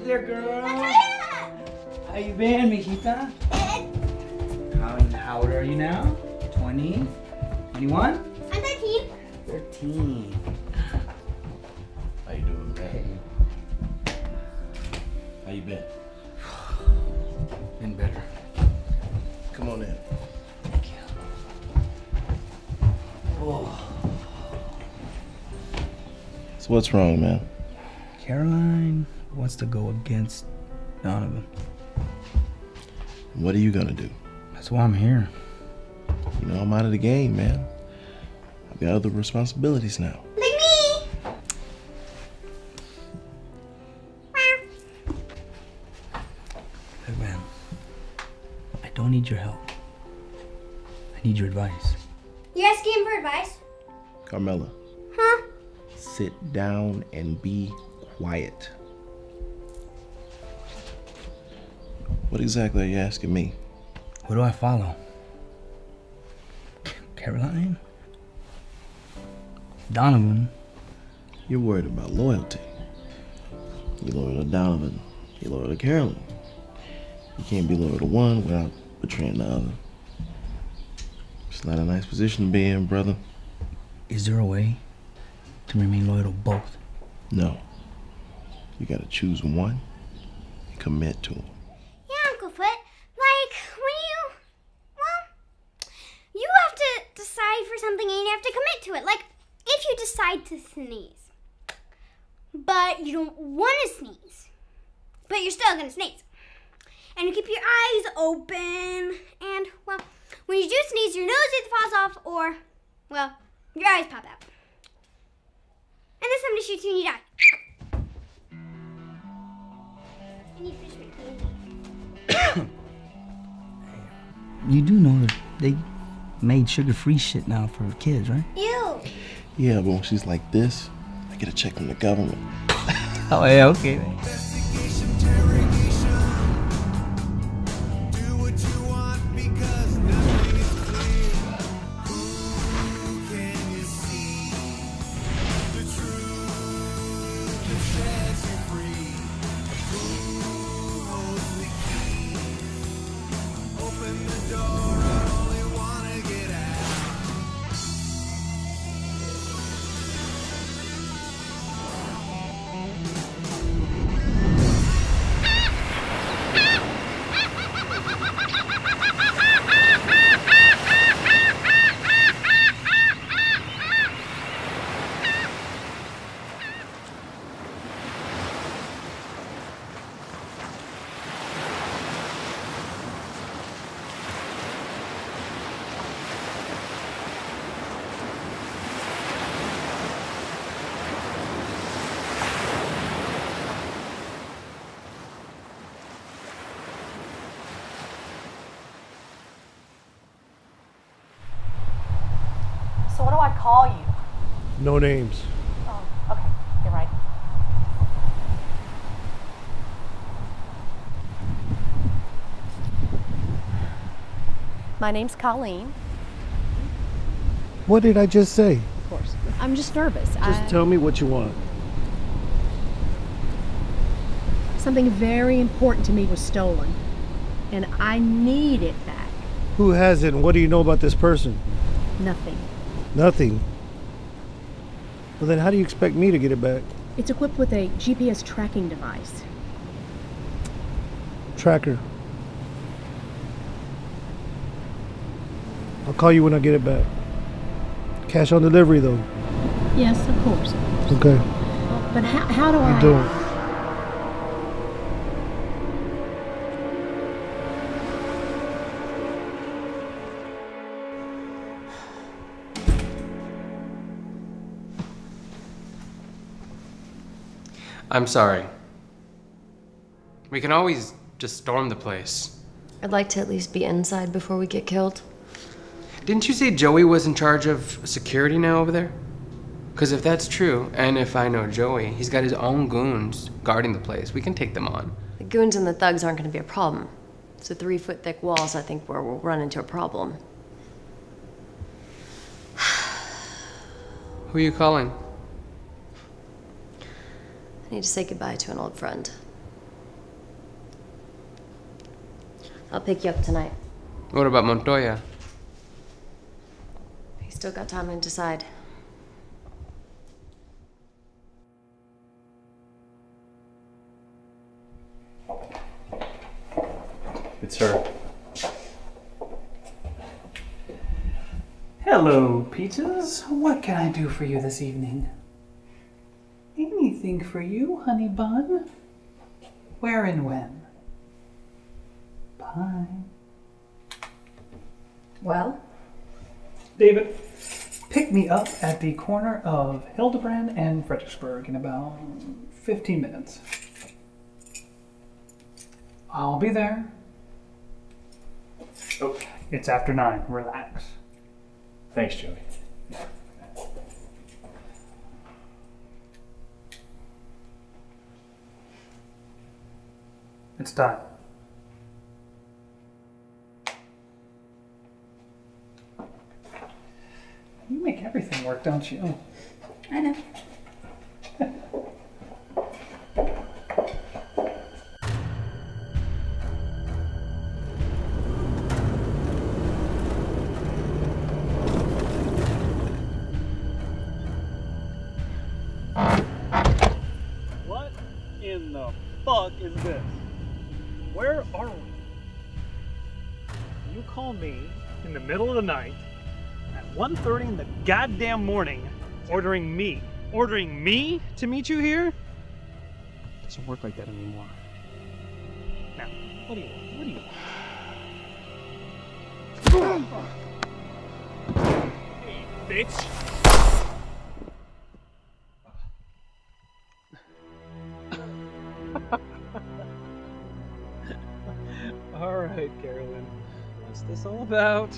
there, girl. How you been, mijita? How old are you now? 20? 21? I'm 13. 13. How you doing, man? How you been? Been better. Come on in. Thank you. Oh. So what's wrong, man? Caroline wants to go against Donovan. What are you gonna do? That's why I'm here. You know, I'm out of the game, man. I've got other responsibilities now. Like me! Hey, man. I don't need your help. I need your advice. You're asking him for advice? Carmela. Huh? Sit down and be quiet. What exactly are you asking me? What do I follow? Caroline? Donovan? You're worried about loyalty. You're loyal to Donovan. You're loyal to Caroline. You can't be loyal to one without betraying the other. It's not a nice position to be in, brother. Is there a way to remain loyal to both? No. You gotta choose one and commit to them. Yeah, Uncle Foot. Like, you have to decide for something and you have to commit to it. Like, if you decide to sneeze, but you don't want to sneeze, but you're still going to sneeze, and you keep your eyes open, and, well, when you do sneeze, your nose either falls off or, well, your eyes pop out. And then somebody shoots you and you die. I need fish candy. You do know that they made sugar-free shit now for kids, right? Ew. Yeah, but when she's like this, I get a check from the government. Oh, yeah, okay. So what do I call you? No names. Oh, okay, you're right. My name's Colleen. What did I just say? Of course. I'm just nervous. Just tell me what you want. Something very important to me was stolen, and I need it back. Who has it and what do you know about this person? Nothing. Nothing. Well, then how do you expect me to get it back? It's equipped with a GPS tracking device. Tracker. I'll call you when I get it back. Cash on delivery, though. Yes, of course. Okay. But how do I... You don't. I'm sorry. We can always just storm the place. I'd like to at least be inside before we get killed. Didn't you say Joey was in charge of security now over there? Because if that's true, and if I know Joey, he's got his own goons guarding the place. We can take them on. The goons and the thugs aren't going to be a problem. It's the 3-foot thick walls, I think, where we'll run into a problem. Who are you calling? I need to say goodbye to an old friend. I'll pick you up tonight. What about Montoya? He's still got time to decide. It's her. Hello, Peaches. What can I do for you this evening? Anything for you, honey bun? Where and when? Bye. Well? David, pick me up at the corner of Hildebrand and Fredericksburg in about 15 minutes. I'll be there. Oh, It's after 9. Relax. thanks, Joey. It's time. You make everything work, don't you? I know. What in the fuck is this? Where are we? You call me in the middle of the night at 1:30 in the goddamn morning ordering me to meet you here? It doesn't work like that anymore. Now, what do you want? What do you want? Hey, bitch! All right, Carolyn. What's this all about?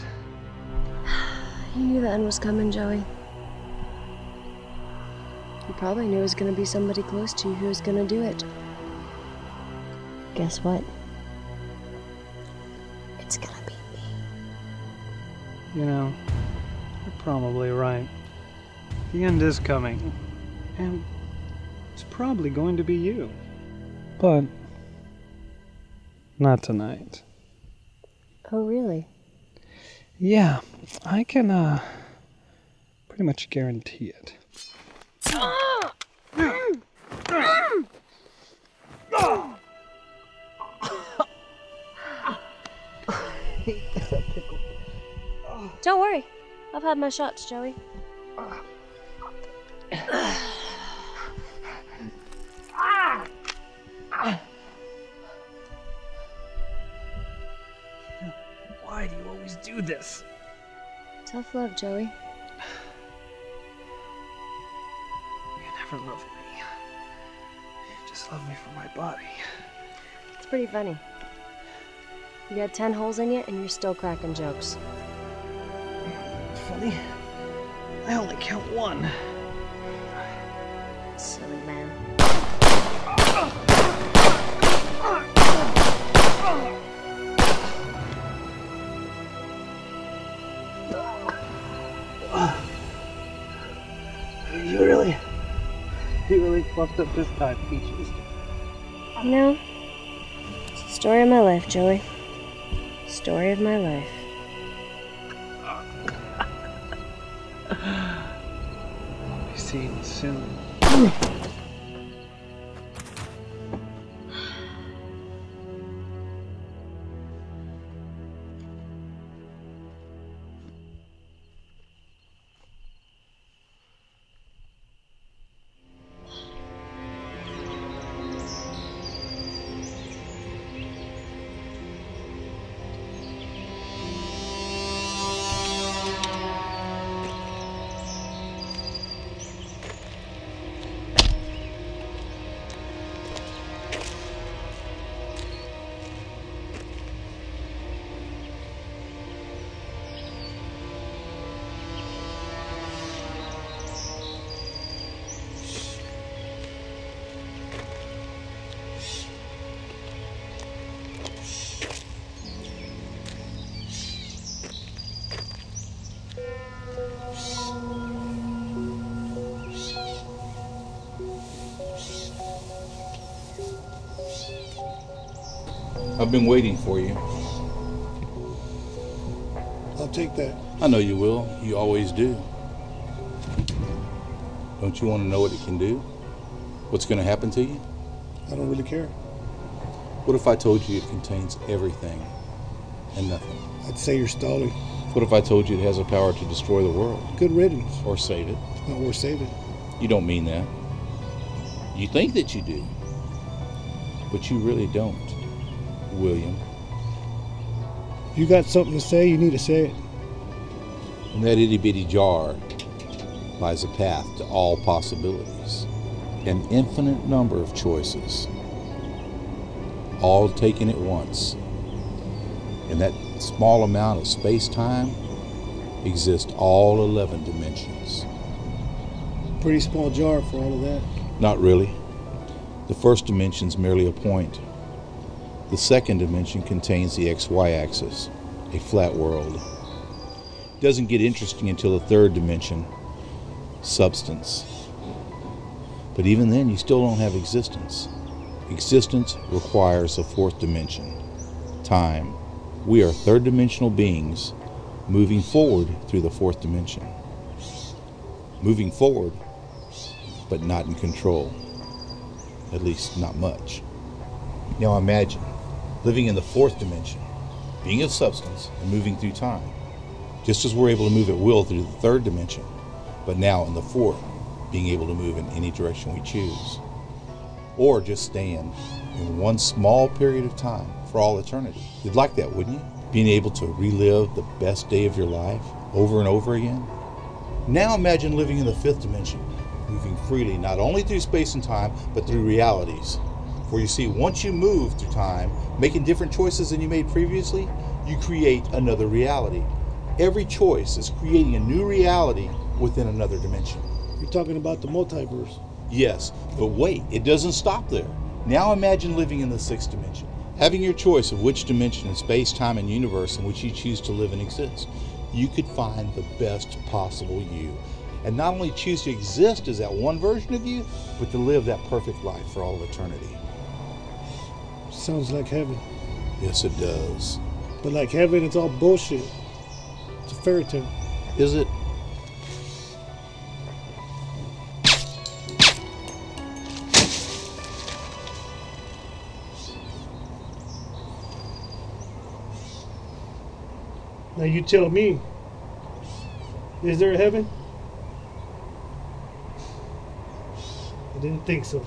You knew the end was coming, Joey. You probably knew it was gonna be somebody close to you who was gonna do it. Guess what? It's gonna be me. You know, you're probably right. The end is coming. And it's probably going to be you. But not tonight. Oh, really? Yeah, I can pretty much guarantee it. Don't worry. I've had my shots, Joey. Why do you always do this? Tough love, Joey. You never loved me. You just love me for my body. It's pretty funny. You got 10 holes in you and you're still cracking jokes. It's funny. I only count one. Silly man. You really fucked up this time, Peaches. You know, it's the story of my life, Joey. Story of my life. I'll be seeing you soon. I've been waiting for you. take that. I know you will. You always do. Don't you want to know what it can do? What's going to happen to you? I don't really care. What if I told you it contains everything and nothing? I'd say you're stalling. What if I told you it has the power to destroy the world? Good riddance. Or save it? It's not worth saving. You don't mean that. You think that you do. But you really don't, William. You got something to say, you need to say it. In that itty-bitty jar lies a path to all possibilities. An infinite number of choices. All taken at once. In that small amount of space-time exist all 11 dimensions. Pretty small jar for all of that. Not really. The first dimension's merely a point. The second dimension contains the XY axis, a flat world. It doesn't get interesting until the third dimension, substance. But even then, you still don't have existence. Existence requires a fourth dimension, time. We are third-dimensional beings moving forward through the fourth dimension. Moving forward, but not in control. At least, not much. Now imagine living in the fourth dimension, being of substance and moving through time. Just as we're able to move at will through the third dimension, but now in the fourth, being able to move in any direction we choose. Or just stand in one small period of time for all eternity. You'd like that, wouldn't you? Being able to relive the best day of your life over and over again. Now imagine living in the fifth dimension, moving freely not only through space and time, but through realities. For you see, once you move through time, making different choices than you made previously, you create another reality. Every choice is creating a new reality within another dimension. You're talking about the multiverse. Yes, but wait, it doesn't stop there. Now imagine living in the sixth dimension, having your choice of which dimension in space, time, and universe in which you choose to live and exist. You could find the best possible you, and not only choose to exist as that one version of you, but to live that perfect life for all of eternity. Sounds like heaven. Yes, it does. But like heaven, it's all bullshit. It's a fairy tale. Is it? Now you tell me, is there a heaven? I didn't think so.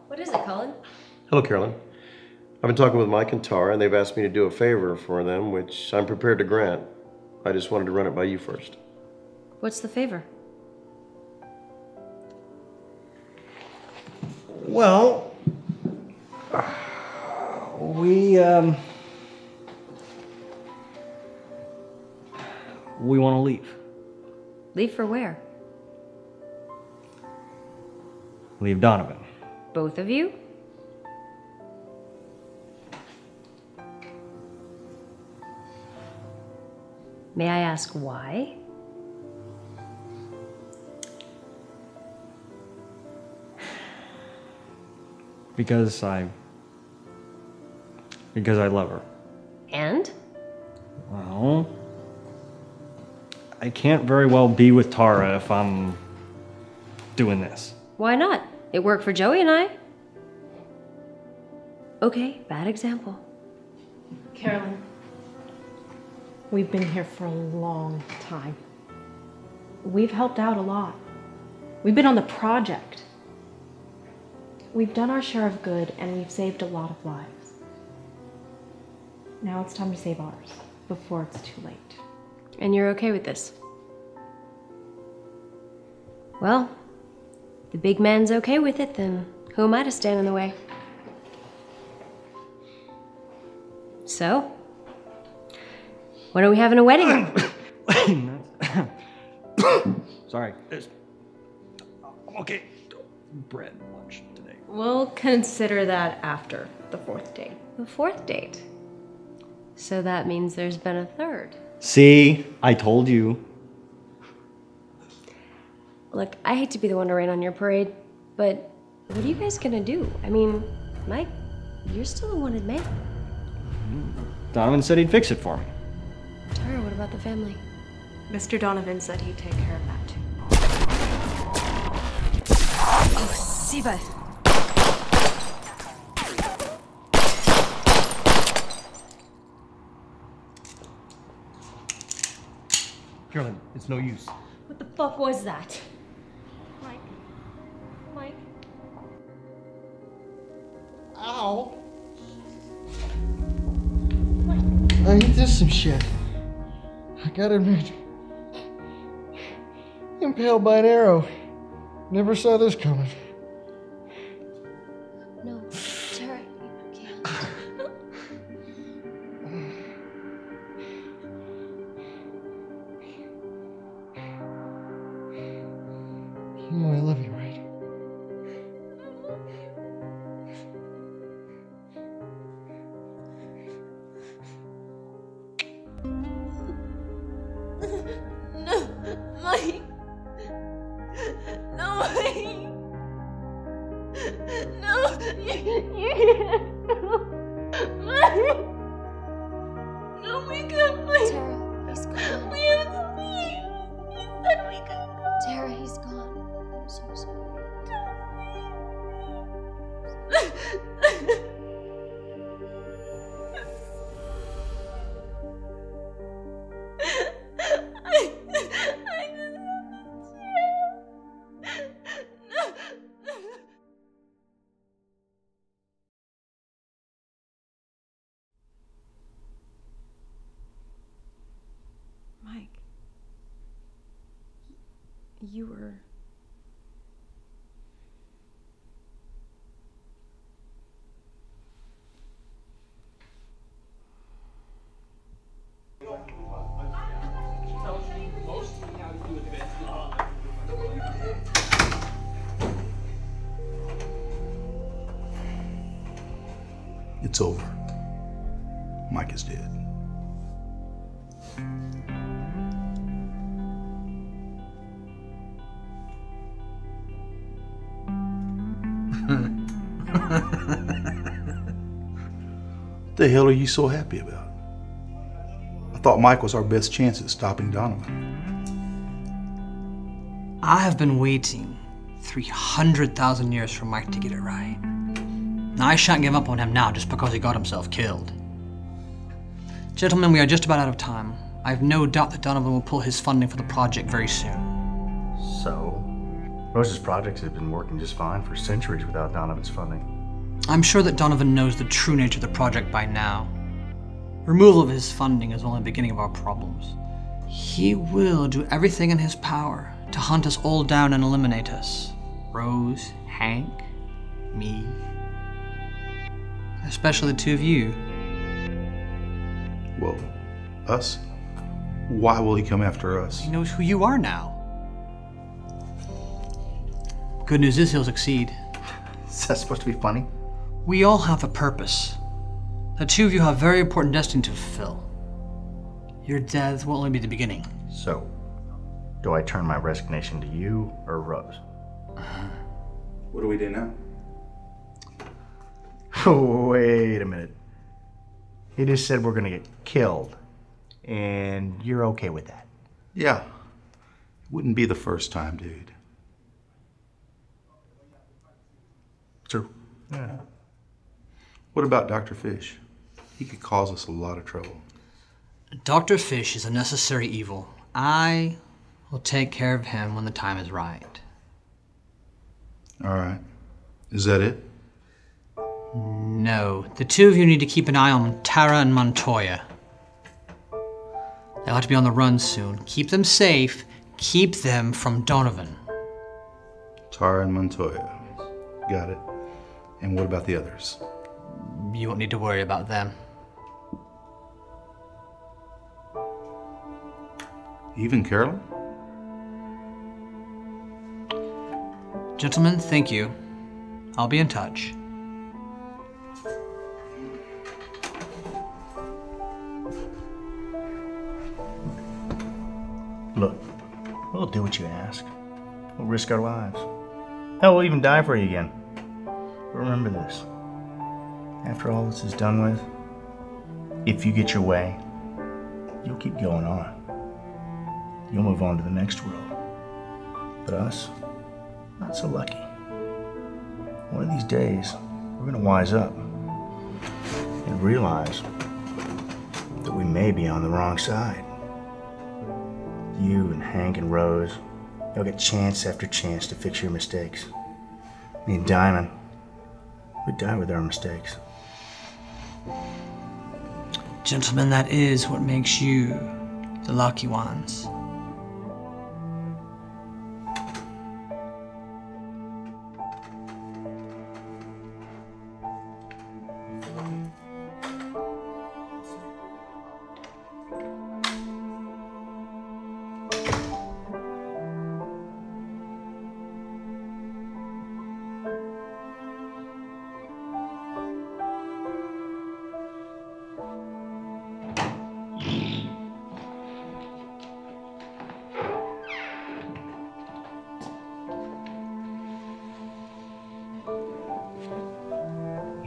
What is it, Colin? Hello, Carolyn. I've been talking with Mike and Tara, and they've asked me to do a favor for them, which I'm prepared to grant. I just wanted to run it by you first. What's the favor? Well, we want to leave. Leave for where? Leave Donovan. Both of you? May I ask why? Because I love her. And? Well, I can't very well be with Tara if I'm doing this. Why not? It worked for Joey and I. Okay, bad example. Carolyn, we've been here for a long time. We've helped out a lot. We've been on the project. We've done our share of good and we've saved a lot of lives. Now it's time to save ours before it's too late. And you're okay with this? Well, if the big man's okay with it, then who am I to stand in the way? So, when are we having a wedding? Sorry. Okay. Bread lunch today. We'll consider that after the fourth date. The fourth date. So that means there's been a third. See, I told you. Look, I hate to be the one to rain on your parade, but what are you guys gonna do? I mean, Mike, you're still a wanted man. Donovan said he'd fix it for me. Tara, what about the family? Mr. Donovan said he'd take care of that too. Oh, Siva. Carolyn, it's no use. What the fuck was that? Mike. Mike. Ow. Ain't this some shit? I got admit. Impaled by an arrow. Never saw this coming. No, Tara, you can't. You know I love you, right? No, Mike. No, Mike. No, you can't. Mike. No, we can't. Mike. Tara, he's gone. We have to leave. He said we could go. Tara, he's gone. I'm so sorry. Mike. You were... It's over. Mike is dead. What the hell are you so happy about? I thought Mike was our best chance at stopping Donovan. I have been waiting 300,000 years for Mike to get it right. Now, I shan't give up on him now just because he got himself killed. Gentlemen, we are just about out of time. I have no doubt that Donovan will pull his funding for the project very soon. So, Rose's project has been working just fine for centuries without Donovan's funding. I'm sure that Donovan knows the true nature of the project by now. Removal of his funding is only the beginning of our problems. He will do everything in his power to hunt us all down and eliminate us. Rose, Hank, me. Especially the two of you. Well, us? Why will he come after us? He knows who you are now. Good news is he'll succeed. Is that supposed to be funny? We all have a purpose. The two of you have very important destiny to fulfill. Your death will only be the beginning. So, do I turn my resignation to you or Rose? What do we do now? Wait a minute. He just said we're gonna get killed. And you're okay with that? Yeah. It wouldn't be the first time, dude. True. Yeah. What about Dr. Fish? He could cause us a lot of trouble. Dr. Fish is a necessary evil. I will take care of him when the time is right. All right. Is that it? No. The two of you need to keep an eye on Tara and Montoya. They'll have to be on the run soon. Keep them safe. Keep them from Donovan. Tara and Montoya. Got it. And what about the others? You won't need to worry about them. Even Carolyn? Gentlemen, thank you. I'll be in touch. Look, we'll do what you ask. We'll risk our lives. Hell, we'll even die for you again. But remember this. After all this is done with, if you get your way, you'll keep going on. You'll move on to the next world. But us, not so lucky. One of these days, we're gonna wise up and realize that we may be on the wrong side. You and Hank and Rose, you'll get chance after chance to fix your mistakes. Me and Diamond, we die with our mistakes. Gentlemen, that is what makes you the lucky ones.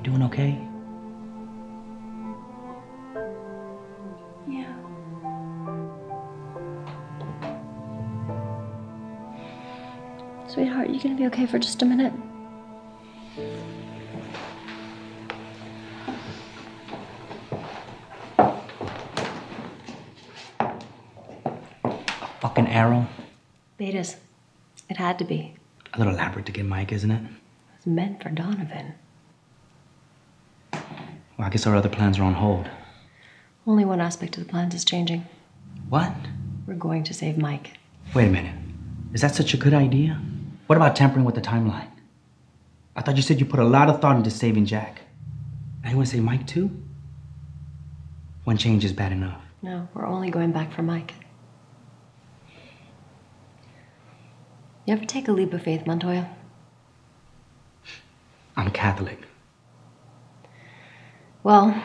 Doing okay? Yeah. Sweetheart, you gonna be okay for just a minute? Fucking arrow. Betas. It had to be. A little elaborate to get Mike, isn't it? It's meant for Donovan. Well, I guess our other plans are on hold. Only one aspect of the plans is changing. What? We're going to save Mike. Wait a minute. Is that such a good idea? What about tampering with the timeline? I thought you said you put a lot of thought into saving Jack. Now you want to save Mike too? One change is bad enough. No, we're only going back for Mike. You ever take a leap of faith, Montoya? I'm Catholic. Well,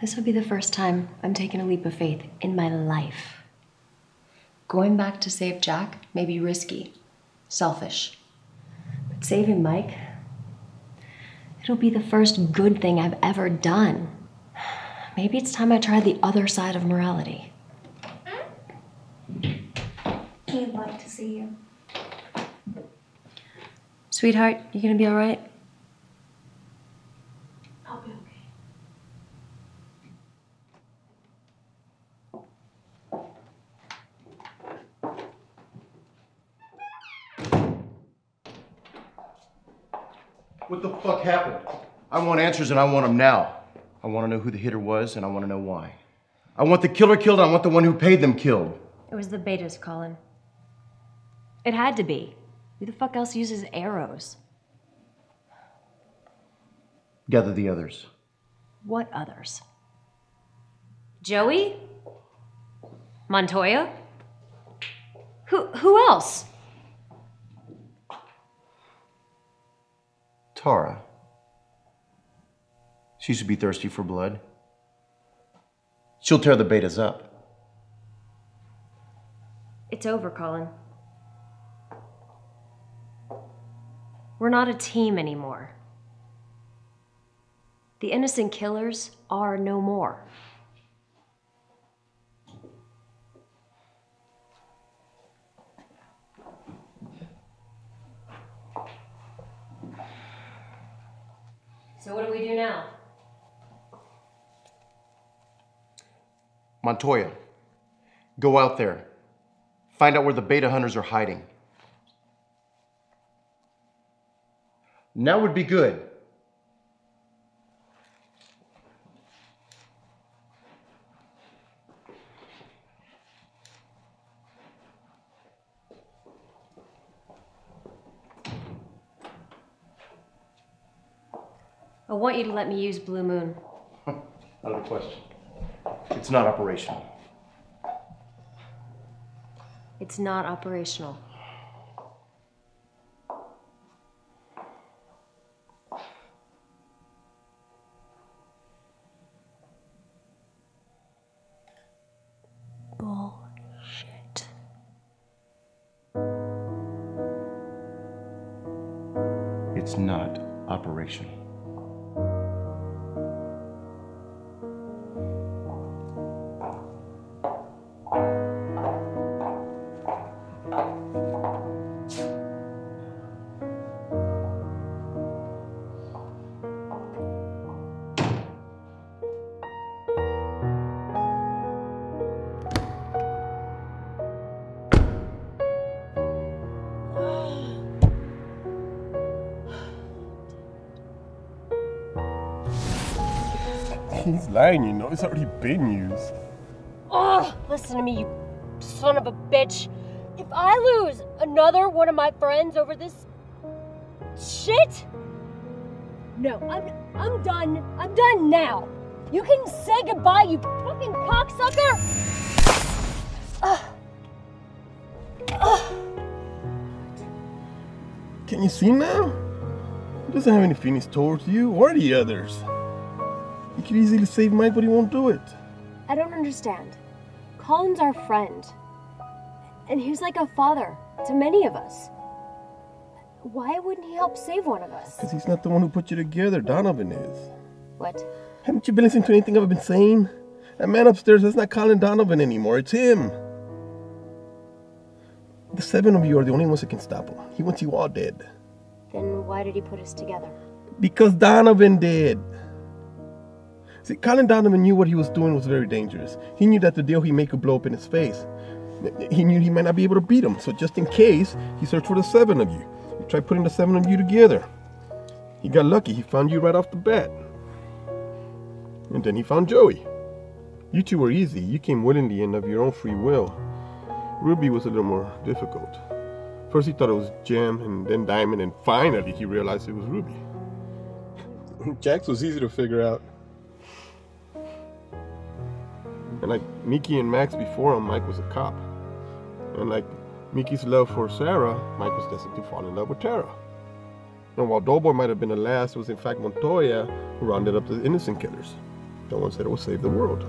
this will be the first time I'm taking a leap of faith in my life. Going back to save Jack may be risky, selfish. But saving Mike, it'll be the first good thing I've ever done. Maybe it's time I tried the other side of morality. He'd like to see you. Sweetheart, you gonna be all right? I'll be okay. What the fuck happened? I want answers and I want them now. I want to know who the hitter was and I want to know why. I want the killer killed and I want the one who paid them killed. It was the betas, Colin. It had to be. Who the fuck else uses arrows? Gather the others. What others? Joey? Montoya? Who else? Tara. She should be thirsty for blood. She'll tear the betas up. It's over, Colin. We're not a team anymore. The innocent killers are no more. So what do we do now? Montoya, go out there. Find out where the beta hunters are hiding. Now would be good. I want you to let me use Blue Moon. Out of the question. It's not operational. It's not operational. Bullshit. It's not operational. He's lying, you know. It's already been used. Oh, listen to me, you son of a bitch. If I lose another one of my friends over this shit, no, I'm done. I'm done now. You can say goodbye, you fucking cocksucker. Can you see now? He doesn't have any feelings towards you or the others. He could easily save Mike, but he won't do it. I don't understand. Colin's our friend. And he's like a father to many of us. Why wouldn't he help save one of us? Because he's not the one who put you together. Donovan is. What? Haven't you been listening to anything I've been saying? That man upstairs, that's not Colin Donovan anymore. It's him. The 7 of you are the only ones that can stop him. He wants you all dead. Then why did he put us together? Because Donovan did. See, Colin Donovan knew what he was doing was very dangerous. He knew that the deal he'd make could blow up in his face. He knew he might not be able to beat him, so just in case, he searched for the 7 of you. He tried putting the 7 of you together. He got lucky. He found you right off the bat. And then he found Joey. You two were easy. You came willingly and of your own free will. Ruby was a little more difficult. First he thought it was Gem, and then Diamond, and finally he realized it was Ruby. Jax was easy to figure out. And like Mickey and Max before him, Mike was a cop. And like Mickey's love for Sarah, Mike was destined to fall in love with Tara. And while Doughboy might have been the last, it was in fact Montoya who rounded up the innocent killers. The ones that would save the world.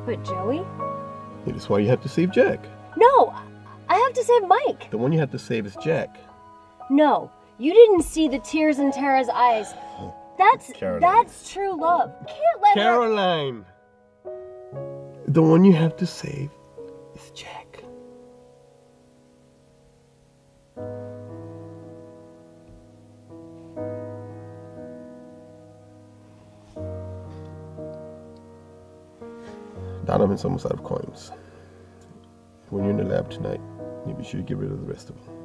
But Joey? It is why you have to save Jack. No, I have to save Mike. The one you have to save is Jack. No, you didn't see the tears in Tara's eyes. That's true love. Can't let Caroline! The one you have to save is Jack. Donovan's almost out of coins. When you're in the lab tonight, you be sure to get rid of the rest of them.